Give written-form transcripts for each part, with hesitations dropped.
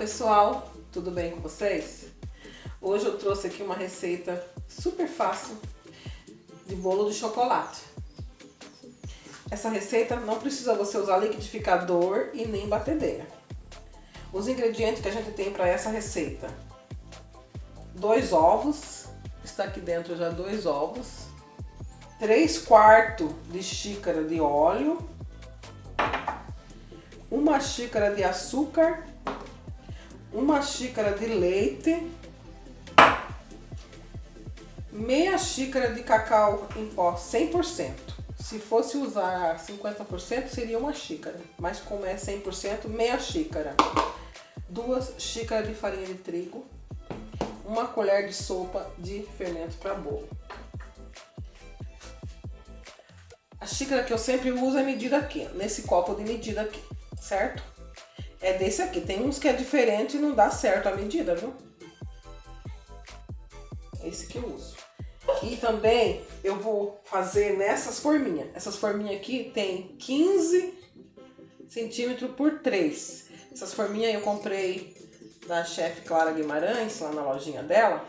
pessoal, tudo bem com vocês? Hoje eu trouxe aqui uma receita super fácil de bolo de chocolate. Essa receita não precisa você usar liquidificador e nem batedeira. Os ingredientes que a gente tem para essa receita: 2 ovos, está aqui dentro já 2 ovos, 3/4 de xícara de óleo, 1 xícara de açúcar, 1 xícara de leite, meia xícara de cacau em pó 100%. Se fosse usar 50% seria 1 xícara, mas como é 100%, meia xícara. 2 xícaras de farinha de trigo, 1 colher de sopa de fermento para bolo. A xícara que eu sempre uso é medida aqui, nesse copo de medida aqui, certo? É desse aqui, tem uns que é diferente e não dá certo a medida, viu? É esse que eu uso. E também eu vou fazer nessas forminhas. Essas forminhas aqui tem 15 centímetros por 3. Essas forminhas eu comprei da chefe Clara Guimarães, lá na lojinha dela.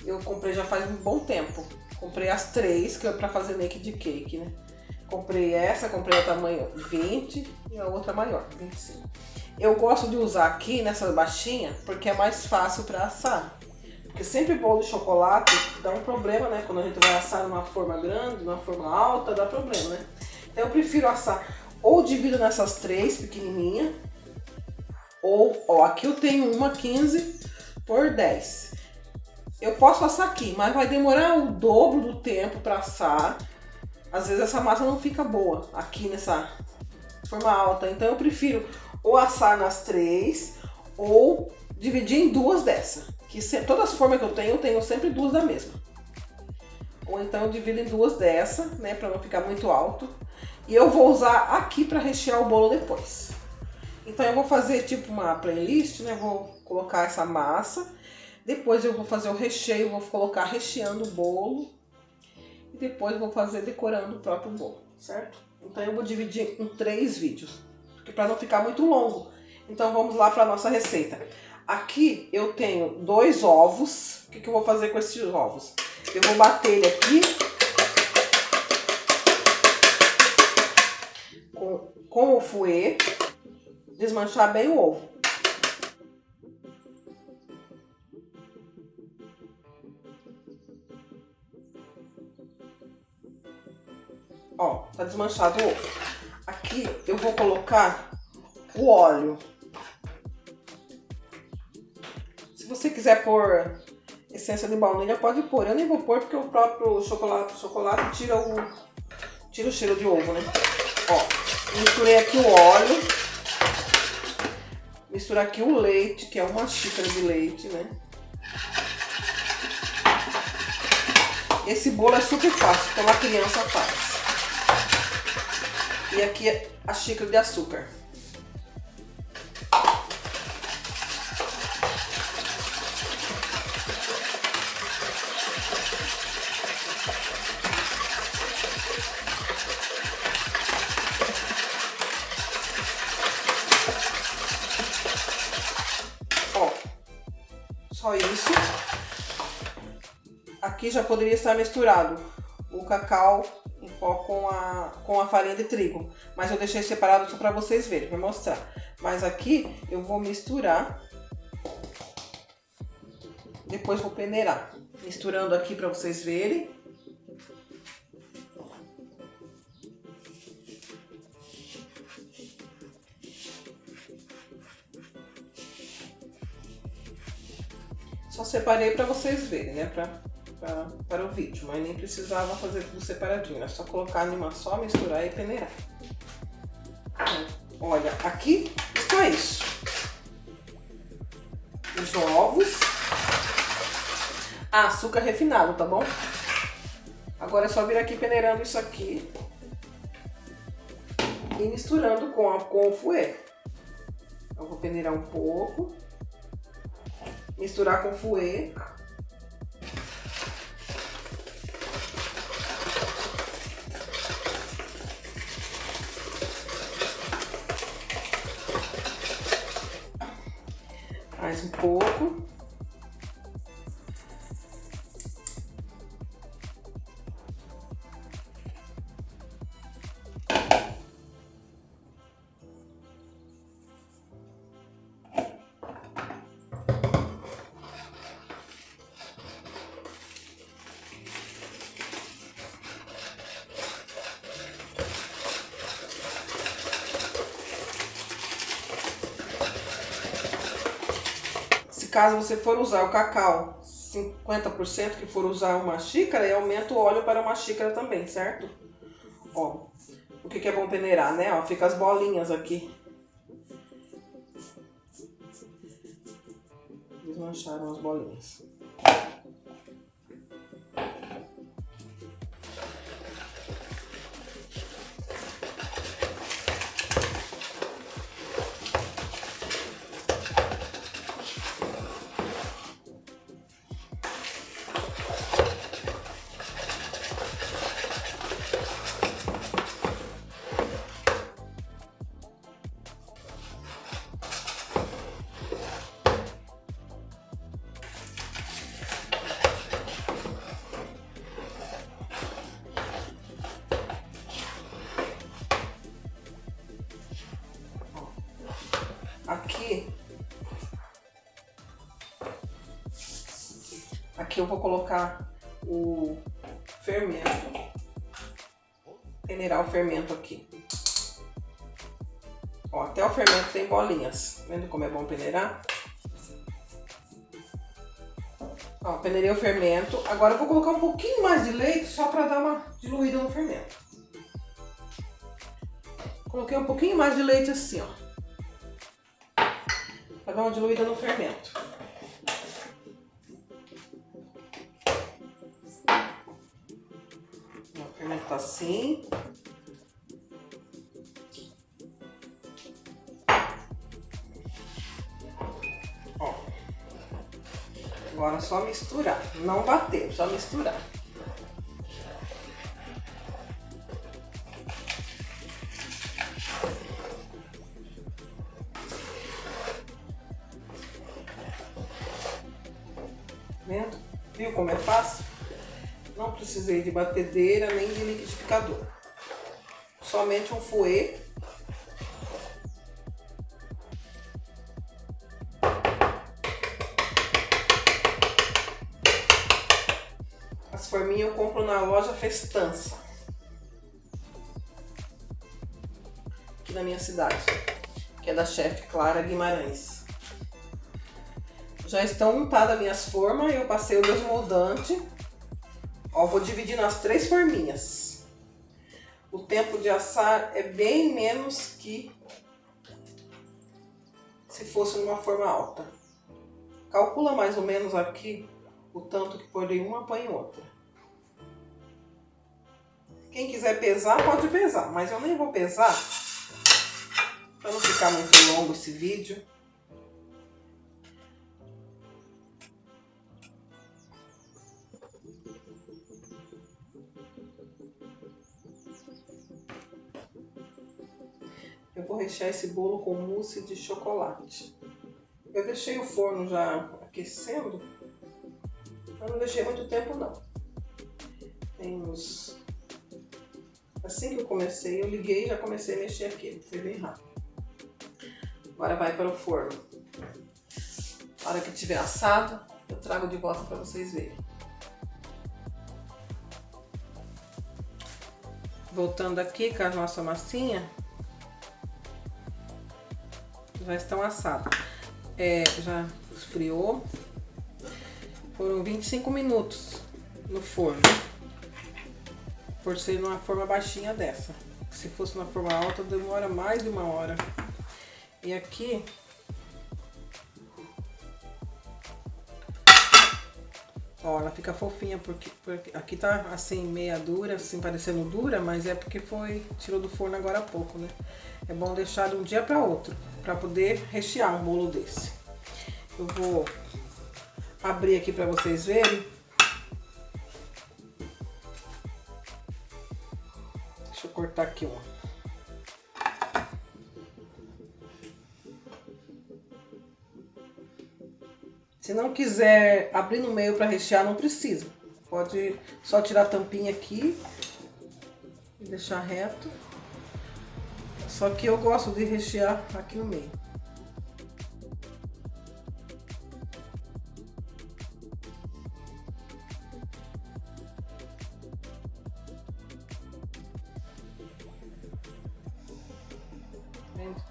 Eu comprei já faz um bom tempo. Comprei as 3, que é pra fazer naked cake, né? Comprei essa, comprei a tamanho 20 e a outra maior, 25. Eu gosto de usar aqui nessa baixinha porque é mais fácil para assar. Porque sempre bolo de chocolate dá um problema, né? Quando a gente vai assar numa forma grande, numa forma alta, dá problema, né? Então eu prefiro assar ou divido nessas 3 pequenininhas, ou, ó, aqui eu tenho uma 15 por 10. Eu posso assar aqui, mas vai demorar o dobro do tempo para assar. Às vezes essa massa não fica boa aqui nessa forma alta, então eu prefiro ou assar nas 3 ou dividir em 2 dessa. Que todas as formas que eu tenho sempre 2 da mesma. Ou então eu divido em 2 dessa, né, para não ficar muito alto. E eu vou usar aqui para rechear o bolo depois. Então eu vou fazer tipo uma playlist, né, vou colocar essa massa. Depois eu vou fazer o recheio, vou colocar recheando o bolo. E depois vou fazer decorando o próprio bolo, certo? Então eu vou dividir em 3 vídeos, porque para não ficar muito longo. Então vamos lá para a nossa receita. Aqui eu tenho 2 ovos. O que eu vou fazer com esses ovos? Eu vou bater ele aqui com o fouet, desmanchar bem o ovo. Ó, tá desmanchado o ovo. Aqui eu vou colocar o óleo. Se você quiser pôr essência de baunilha, pode pôr. Eu nem vou pôr porque o próprio chocolate tira o cheiro de ovo, né? Ó, misturei aqui o óleo. Misturar aqui o leite, que é 1 xícara de leite, né? Esse bolo é super fácil, então a criança faz. E aqui a xícara de açúcar. Ó, só isso. Aqui já poderia estar misturado o cacau em pó com a farinha de trigo, mas eu deixei separado só para vocês verem, para mostrar. Mas aqui eu vou misturar, depois vou peneirar, misturando aqui para vocês verem. Só separei para vocês verem, né? Para o vídeo, mas nem precisava fazer tudo separadinho, é só colocar numa só, misturar e peneirar. Olha, aqui está isso. Os ovos. Açúcar refinado, tá bom? Agora é só vir aqui peneirando isso aqui e misturando com o fouet. Eu vou peneirar um pouco, misturar com o fouet. mais um pouco. Caso você for usar o cacau 50%, que for usar uma xícara, eu aumento o óleo para uma xícara também, certo? Ó, o que é bom peneirar, né? Ó, fica as bolinhas aqui. Desmancharam as bolinhas. Aqui eu vou colocar o fermento, peneirar o fermento aqui. Ó, até o fermento tem bolinhas, vendo como é bom peneirar? Ó, peneirei o fermento, agora eu vou colocar um pouquinho mais de leite só para dar uma diluída no fermento. Coloquei um pouquinho mais de leite assim, ó, para dar uma diluída no fermento. O fermento tá assim. Ó. Agora é só misturar, não bater, só misturar. Vendo? Viu como é fácil? Não precisei de batedeira nem de liquidificador. Somente um fouet. As forminhas eu compro na loja Festança, aqui na minha cidade, que é da chefe Clara Guimarães. Já estão untadas minhas formas, eu passei o desmoldante. Ó, vou dividir nas 3 forminhas. O tempo de assar é bem menos que se fosse numa forma alta. Calcula mais ou menos aqui o tanto que pôr em uma, põe em outra. Quem quiser pesar, pode pesar, mas eu nem vou pesar para não ficar muito longo esse vídeo. Eu vou rechear esse bolo com mousse de chocolate. Eu deixei o forno já aquecendo, mas não deixei muito tempo não. Tem uns... Assim que eu comecei, eu liguei e já comecei a mexer aqui, foi bem rápido. Agora vai para o forno. Na hora que tiver assado, eu trago de volta para vocês verem. Voltando aqui com a nossa massinha, já estão assadas. Já esfriou. Foram 25 minutos no forno. Por ser numa forma baixinha dessa. Se fosse numa forma alta, demora mais de 1 hora. E aqui... Ó, ela fica fofinha, porque aqui tá assim, meia dura, assim, parecendo dura, mas é porque tirou do forno agora há pouco, né? É bom deixar de um dia para outro, para poder rechear um bolo desse. Eu vou abrir aqui para vocês verem. Deixa eu cortar aqui uma. Se não quiser abrir no meio para rechear, não precisa. Pode só tirar a tampinha aqui e deixar reto. Só que eu gosto de rechear aqui no meio. Vendo?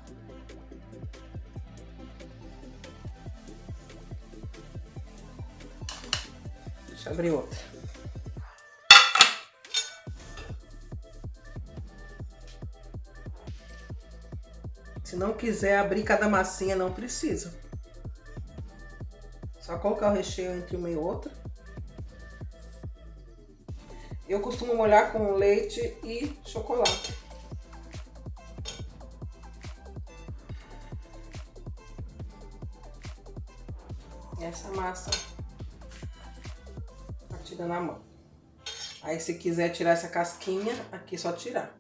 Deixa eu abrir outra. Se não quiser abrir cada massinha, não precisa. Só colocar o recheio entre uma e outra. Eu costumo molhar com leite e chocolate. Essa massa batida na mão. Aí se quiser tirar essa casquinha, aqui é só tirar.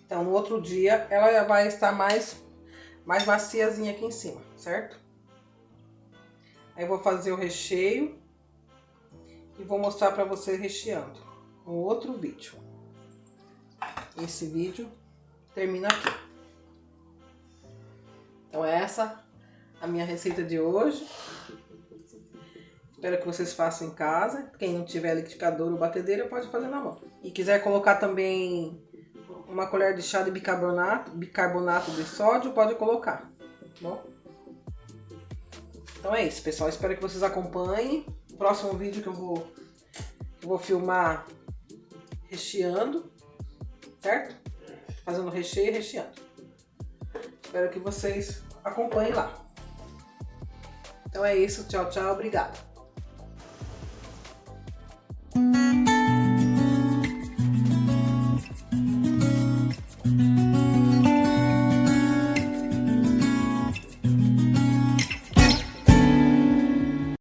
Então no outro dia ela vai estar mais maciazinha aqui em cima, certo? Aí eu vou fazer o recheio e vou mostrar para você recheando no outro vídeo. Esse vídeo termina aqui. Então essa a minha receita de hoje. Espero que vocês façam em casa. Quem não tiver liquidificador ou batedeira pode fazer na mão. E quiser colocar também uma colher de chá de bicarbonato de sódio, pode colocar. Bom? Então é isso, pessoal. Espero que vocês acompanhem. Próximo vídeo que eu vou filmar recheando, certo? Fazendo recheio e recheando. Espero que vocês acompanhem lá. Então é isso, tchau, tchau, obrigada.